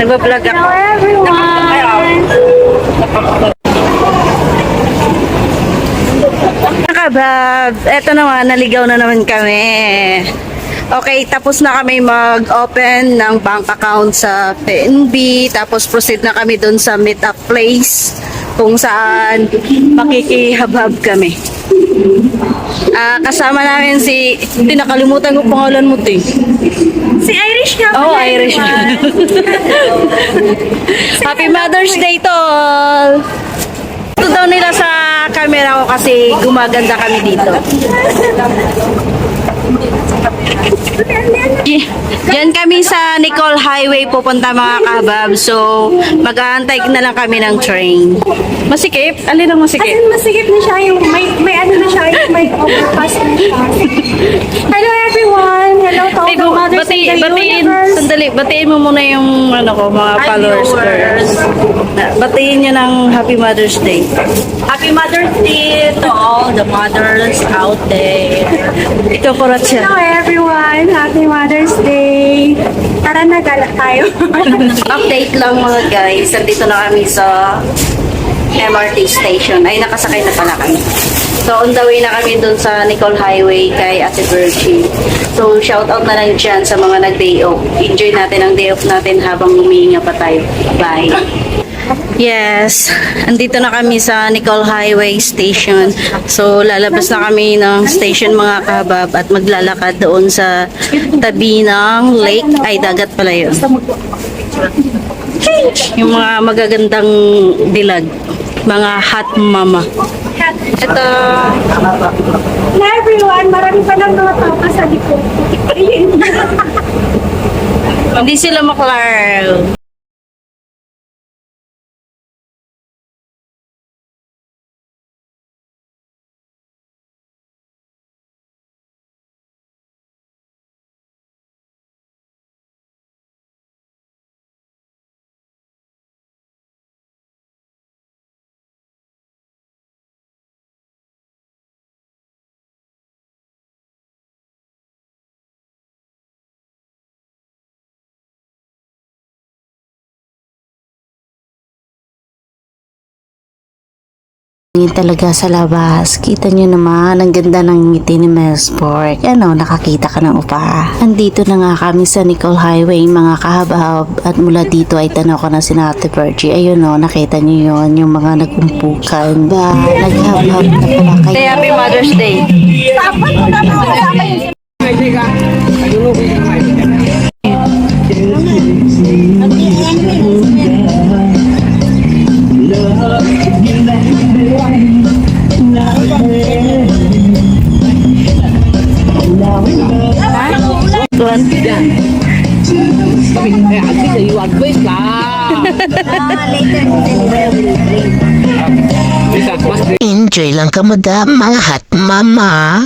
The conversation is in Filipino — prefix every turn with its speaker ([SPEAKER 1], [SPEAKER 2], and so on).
[SPEAKER 1] Nagbablog ako.
[SPEAKER 2] Hello everyone!
[SPEAKER 1] Kabab, eto naman, naligaw na naman kami. Okay, tapos na kami mag-open ng bank account sa PNB. Tapos proceed na kami dun sa meet-up place kung saan makikihabhab kami. Kasama namin si... Hindi, nakalimutan ko pangalan mo, te.
[SPEAKER 2] Si Irish nga
[SPEAKER 1] Oh,
[SPEAKER 2] pala,
[SPEAKER 1] Irish. Happy Mother's Day, tol! Ito daw nila sa camera ko kasi gumaganda kami dito. Diyan kami sa Nicole Highway pupunta mga kabab. So, mag-aantay na lang kami ng train. Masikip? Alin ang masikip?
[SPEAKER 2] As in, masigit na siya yung may ano na siya, yung may overpass na siya. Hello everyone! Hello to all the mothers in the universe!
[SPEAKER 1] Sandali, batiin mo muna yung mga followers ko. Batiin nyo ng Happy Mother's Day.
[SPEAKER 3] Happy Mother's Day to all the mothers out there.
[SPEAKER 1] Ikaw kurat siya.
[SPEAKER 2] Hello everyone! Happy Mother's Day! Tara na, gala tayo.
[SPEAKER 1] Update lang mga guys. Nandito na kami sa MRT station. Ay, nakasakay na pala kami. So, on the way na kami dun sa Nicole Highway kay Ate Virgie. So, shout out na lang dyan sa mga nag-day off. Enjoy natin ang day off natin habang humihinga pa tayo. Bye! Yes, andito na kami sa Nicole Highway Station. So, lalabas na kami ng station mga kabab at maglalakad doon sa tabi ng lake. Ay, dagat pala yun. Yung mga magagandang dilag. Mga hot mama. Ito.
[SPEAKER 2] Hello everyone! Marami pa lang mga tao sa likod.
[SPEAKER 1] Hindi sila maklar.
[SPEAKER 4] Talaga sa labas. Kita nyo naman, ang ganda ng ngiti ni Mesborg. Ano, nakakita ka ng upa. Andito na nga kami sa Nicole Highway, mga kahabab. At mula dito ay tanaw ko na si Ate Virgie. Ayun o, nakita nyo yun, yung mga nagumpukan. Ba, naghabhab na pala kayo.
[SPEAKER 1] Say Happy Mother's Day.
[SPEAKER 4] Enjoy lang ka madam, mga hot mama.